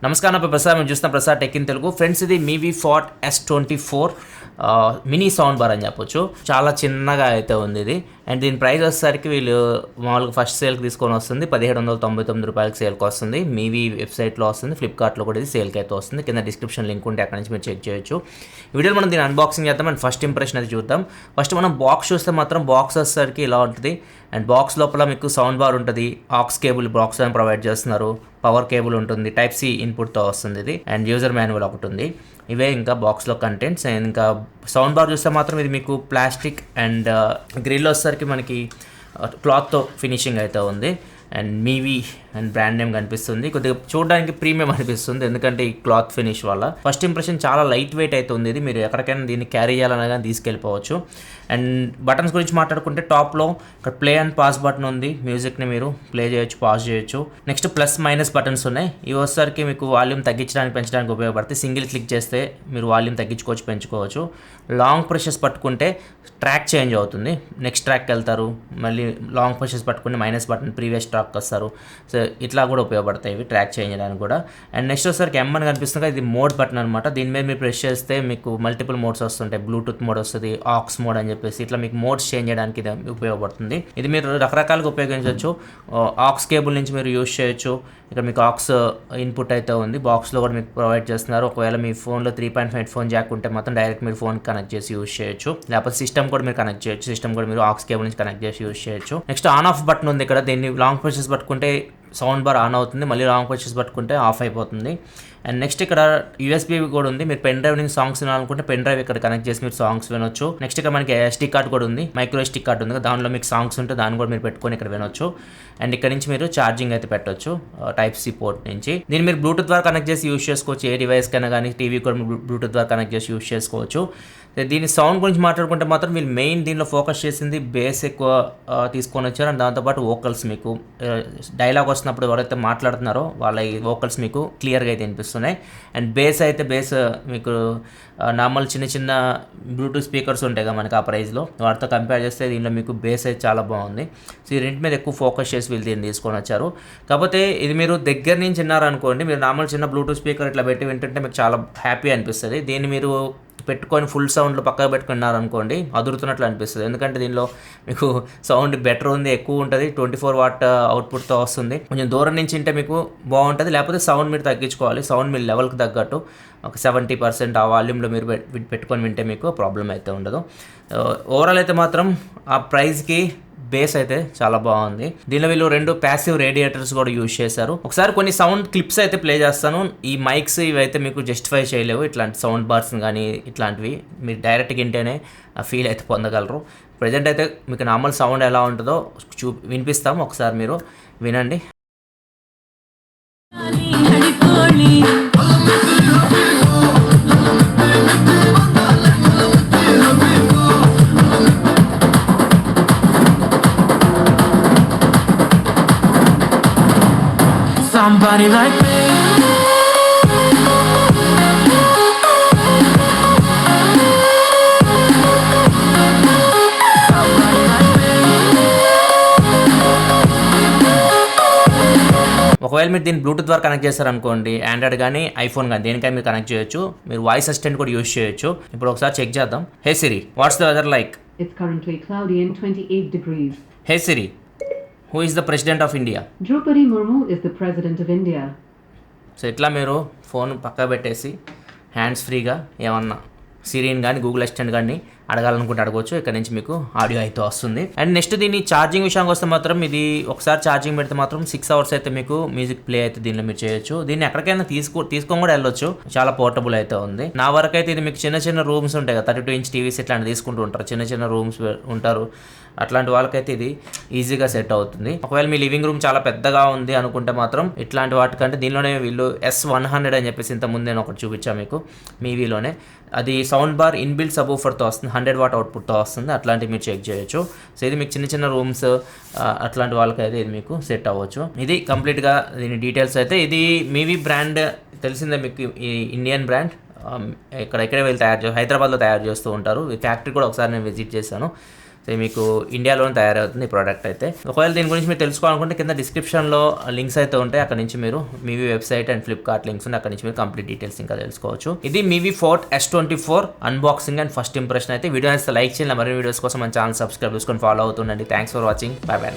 నమస్కారం నా పేరు ప్రసాద్. మేము చూస్తున్న Prasad tech in Telugu. Friends, ఇది Mivi Fort S24 mini sound bar అని చెప్పొచ్చు. చాలా చిన్నగా అయితే ఉంది ఇది. అండ్ దీని ప్రైస్ వచ్చేసరికి వీళ్ళు మామూలుగా ఫస్ట్ సేల్కి తీసుకొని వస్తుంది 1799 రూపాయలకి సేల్కి వస్తుంది. మీవీ వెబ్సైట్లో వస్తుంది, ఫ్లిప్కార్ట్లో కూడా ఇది సేల్కి అయితే వస్తుంది. కింద డిస్క్రిప్షన్ లింక్ ఉంటే అక్కడ నుంచి మీరు చెక్ చేయొచ్చు. ఈ వీడియోలో మనం దీన్ని అన్బాక్సింగ్ చేద్దాం అండ్ ఫస్ట్ ఇంప్రెషన్ అది చూద్దాం. ఫస్ట్ మనం బాక్స్ చూస్తే మాత్రం బాక్స్ వచ్చేసరికి ఇలా ఉంటుంది. అండ్ బాక్స్ లోపల మీకు సౌండ్ బార్ ఉంటుంది, ఆక్స్ కేబుల్ బాక్స్ అని ప్రొవైడ్ చేస్తున్నారు, పవర్ కేబుల్ ఉంటుంది, టైప్ సి ఇన్పుట్తో వస్తుంది ఇది. అండ్ యూజర్ మాన్యువల్ ఒకటి ఉంది. ఇవే ఇంకా బాక్స్లో కంటెంట్స్. అండ్ ఇంకా సౌండ్ బార్ చూస్తే మాత్రం ఇది మీకు ప్లాస్టిక్ అండ్ గ్రిల్ వచ్చేసరికి మనకి క్లాత్తో ఫినిషింగ్ అయితే ఉంది. అండ్ మీవీ అండ్ బ్రాండ్ నేమ్ కనిపిస్తుంది. కొద్దిగా చూడడానికి ప్రీమియం అనిపిస్తుంది ఎందుకంటే ఈ క్లాత్ ఫినిష్ వల్ల. ఫస్ట్ ఇంప్రెషన్ చాలా లైట్ వెయిట్ అయితే ఉంది ఇది. మీరు ఎక్కడికైనా దీన్ని క్యారీ చేయాలన్నా కానీ తీసుకెళ్ళిపోవచ్చు. అండ్ బటన్స్ గురించి మాట్లాడుకుంటే టాప్లో ఇక్కడ ప్లే అండ్ పాస్ బటన్ ఉంది. మ్యూజిక్ని మీరు ప్లే చేయొచ్చు, పాస్ చేయొచ్చు. నెక్స్ట్ ప్లస్ మైనస్ బటన్స్ ఉన్నాయి. ఇవి వచ్చేసరికి మీకు వాల్యూమ్ తగ్గించడానికి పెంచడానికి ఉపయోగపడతాయి. సింగిల్ క్లిక్ చేస్తే మీరు వాల్యూమ్ తగ్గించుకోవచ్చు, పెంచుకోవచ్చు. లాంగ్ ప్రెషర్స్ పట్టుకుంటే ట్రాక్ చేంజ్ అవుతుంది. నెక్స్ట్ ట్రాక్కి వెళ్తారు, మళ్ళీ లాంగ్ ప్రెషర్స్ పట్టుకుంటే మైనస్ బటన్ ప్రీవియస్ ట్రాక్ వస్తారు. సో ఇట్లా కూడా ఉపయోగపడతాయి ఇవి ట్రాక్ చేయడానికి కూడా. అండ్ నెక్స్ట్ వచ్చేసరికి M అని కనిపిస్తుంది, ఇది మోడ్ బటన్ అనమాట. దీని మీద మీరు ప్రెస్ చేస్తే మీకు మల్టిపుల్ మోడ్స్ వస్తుంటాయి. బ్లూటూత్ మోడ్ వస్తుంది, ఆక్స్ మోడ్ అని చెప్పేసి ఇట్లా మీకు మోడ్స్ చేంజ్ చేయడానికి ఇది ఉపయోగపడుతుంది. ఇది మీరు రకరకాలుగా ఉపయోగించవచ్చు. ఆక్స్ కేబుల్ నుంచి మీరు యూజ్ చేయొచ్చు. ఇక్కడ మీకు ఆక్స్ ఇన్పుట్ అయితే ఉంది, బాక్స్లో కూడా మీకు ప్రొవైడ్ చేస్తున్నారు. ఒకవేళ మీ ఫోన్లో 3.5 హెడ్ ఫోన్ జాక్ ఉంటే మాత్రం డైరెక్ట్ మీరు ఫోన్ కనెక్ట్ చేసి యూజ్ చేయొచ్చు. లేకపోతే సిస్టమ్ కూడా మీరు కనెక్ట్ చేయొచ్చు. సిస్టమ్ కూడా మీరు ఆక్స్ కేబుల్ నుంచి కనెక్ట్ చేసి యూజ్ చేయొచ్చు. నెక్స్ట్ ఆన్ ఆఫ్ బటన్ ఉంది ఇక్కడ. దీన్ని లాంగ్ ప్రెషర్స్ పట్టుకుంటే సౌండ్ బార్ ఆన్ అవుతుంది, మళ్ళీ లాంగ్ ప్రెషర్స్ పట్టుకుంటే ఆఫ్ అయిపోతుంది. అండ్ నెక్స్ట్ ఇక్కడ USB కూడా ఉంది. మీరు పెన్ డ్రైవ్ నుంచి సాంగ్స్ వినాలనుకుంటే పెన్ డ్రైవ్ ఇక్కడ కనెక్ట్ చేసి మీరు సాంగ్స్ వినొచ్చు. నెక్స్ట్ ఇక్కడ మనకి SD కార్డ్ కూడా ఉంది, మైక్రో SD కార్డ్ ఉంది. దానిలో మీకు సాంగ్స్ ఉంటే దాన్ని కూడా మీరు పెట్టుకొని ఇక్కడ వినొచ్చు. అండ్ ఇక్కడ నుంచి మీరు ఛార్జింగ్ అయితే పెట్టొచ్చు టైప్ సి పోర్ట్ నుంచి. దీన్ని మీరు బ్లూటూత్ ద్వారా కనెక్ట్ చేసి యూజ్ చేసుకోవచ్చు. ఏ డివైస్ కైనా కానీ టీవీ కూడా బ్లూటూత్ ద్వారా కనెక్ట్ చేసి యూజ్ చేసుకోవచ్చు. దీని సౌండ్ గురించి మాట్లాడుకుంటే మాత్రం వీళ్ళు మెయిన్ దీనిలో ఫోకస్ చేసింది బేస్ ఎక్కువ తీసుకొని వచ్చారు. అండ్ దాంతోపాటు వోకల్స్ మీకు డైలాగ్ వస్తున్నప్పుడు ఎవరైతే మాట్లాడుతున్నారో వాళ్ళ ఈ వోకల్స్ మీకు క్లియర్గా అయితే వినిపిస్తున్నాయి. అండ్ బేస్ అయితే బేస్ మీకు నార్మల్ చిన్న చిన్న బ్లూటూత్ స్పీకర్స్ ఉంటాయి కదా మనకి ఆ ప్రైస్లో, వాటితో కంపేర్ చేస్తే దీనిలో మీకు బేస్ అయితే చాలా బాగుంది. సో ఈ రెండింటి మీద ఎక్కువ ఫోకస్ చేసి వీళ్ళు దీన్ని తీసుకొని వచ్చారు. కాకపోతే ఇది మీరు దగ్గర నుంచి విన్నారనుకోండి, మీరు నార్మల్ చిన్న బ్లూటూత్ స్పీకర్ ఇట్లా పెట్టి వింటుంటే మీకు చాలా హ్యాపీ అనిపిస్తుంది. దీన్ని మీరు పెట్టుకొని ఫుల్ సౌండ్లో పక్కకు పెట్టుకున్నారనుకోండి అదురుతున్నట్లు అనిపిస్తుంది. ఎందుకంటే దీనిలో మీకు సౌండ్ బెటర్ ఉంది, ఎక్కువ ఉంటుంది, 24 వాట్ అవుట్పుట్తో వస్తుంది. కొంచెం దూరం నుంచి ఉంటే మీకు బాగుంటుంది. లేకపోతే సౌండ్ మీరు తగ్గించుకోవాలి. సౌండ్ మీ లెవెల్కి తగ్గట్టు ఒక 70% ఆ వాల్యూమ్లో మీరు పెట్టుకొని వింటే మీకు ప్రాబ్లం అయితే ఉండదు. ఓవరాల్ అయితే మాత్రం ఆ ప్రైస్కి బేస్ అయితే చాలా బాగుంది. దీనిలో వీళ్ళు 2 ప్యాసివ్ రేడియేటర్స్ కూడా యూజ్ చేశారు. ఒకసారి కొన్ని సౌండ్ క్లిప్స్ అయితే ప్లే చేస్తాను. ఈ మైక్స్ ఇవైతే మీకు జస్టిఫై చేయలేవు, ఇట్లాంటి సౌండ్ బార్స్ కానీ ఇట్లాంటివి మీరు డైరెక్ట్గా వింటేనే ఆ ఫీల్ అయితే పొందగలరు. ప్రజెంట్ అయితే మీకు నార్మల్ సౌండ్ ఎలా ఉంటుందో వినిపిస్తాము, ఒకసారి మీరు వినండి. Somebody like me. ఒకవేళ మీరు దీన్ని బ్లూటూత్ ద్వారా కనెక్ట్ చేస్తారనుకోండి, ఆండ్రాయిడ్ కానీ ఐఫోన్ కానీ దేనికైనా మీరు కనెక్ట్ చేయొచ్చు. మీరు వాయిస్ అసిస్టెంట్ కూడా యూజ్ చేయొచ్చు. ఇప్పుడు ఒకసారి చెక్ చేద్దాం. Hey Siri, what's the weather like? It's currently cloudy and 28 degrees. Hey Siri, who is the president of India? Draupadi Murmu is the president of India. So ఇట్లా మీరు phone పక్క పెట్టేసి hands ఫ్రీగా ఏమన్నా సిరీని కానీ గూగుల్ అసిస్టెంట్ కానీ అడగాలనుకుంటే అడగవచ్చు. ఇక్కడ నుంచి మీకు ఆడియో అయితే వస్తుంది. అండ్ నెక్స్ట్ దీన్ని ఛార్జింగ్ విషయానికి వస్తే మాత్రం ఇది ఒకసారి ఛార్జింగ్ పెడితే మాత్రం 6 అవర్స్ అయితే మీకు మ్యూజిక్ ప్లే అయితే దీనిలో మీరు చేయొచ్చు. దీన్ని ఎక్కడికైనా తీసుకొని కూడా వెళ్ళొచ్చు. చాలా పోర్టబుల్ అయితే ఉంది. నా వరకు అయితే ఇది మీకు చిన్న చిన్న రూమ్స్ ఉంటాయి కదా, 32 ఇంచ్ టీవీస్ ఇట్లాంటి తీసుకుంటూ ఉంటారు, చిన్న చిన్న రూమ్స్ ఉంటారు, అట్లాంటి వాళ్ళకైతే ఇది ఈజీగా సెట్ అవుతుంది. ఒకవేళ మీ లివింగ్ రూమ్ చాలా పెద్దగా ఉంది అనుకుంటే మాత్రం ఇట్లాంటి వాటికంటే దీనిలోనే వీళ్ళు S100 అని చెప్పేసి ఇంతకుముందు నేను ఒకటి చూపించాను మీకు మీవీలోనే. అది సౌండ్ బార్ ఇన్బిల్ట్ సబూఫర్తో వస్తుంది, 100 వాట్ అవుట్పుట్తో వస్తుంది. అట్లాంటివి మీరు చెక్ చేయొచ్చు. సో ఇది మీకు చిన్న చిన్న రూమ్స్ అట్లాంటి వాళ్ళకైతే ఇది మీకు సెట్ అవ్వచ్చు. ఇది కంప్లీట్గా దీని డీటెయిల్స్ అయితే. ఇది మీవీ బ్రాండ్ తెలిసిందే మీకు, ఈ ఇండియన్ బ్రాండ్. ఇక్కడే వీళ్ళు హైదరాబాద్లో తయారు చేస్తూ ఉంటారు. ఈ ఫ్యాక్టరీ కూడా ఒకసారి నేను విజిట్ చేశాను. మీకు ఇండియాలోనే తయారవుతుంది ఈ ప్రోడక్ట్ అయితే. ఒకవేళ దీని గురించి మీరు తెలుసుకోవాలనుకుంటే కింద డిస్క్రిప్షన్లో లింక్స్ అయితే ఉంటాయి, అక్కడ నుంచి మీరు Mivi website and Flipkart links ఉన్నాయి, అక్కడ నుంచి మీరు కంప్లీట్ డీటెయిల్స్ ఇంకా తెలుసుకోవచ్చు. ఇది Mivi Fort S24 unboxing and first impression అయితే. వీడియో అయితే లైక్ చేయాలి, మరిన్ని వీడియోస్ కోసం మన ఛానల్ సబ్స్క్రైబ్ చేసుకొని ఫాలో అవుతుండండి. Thanks for watching, bye by.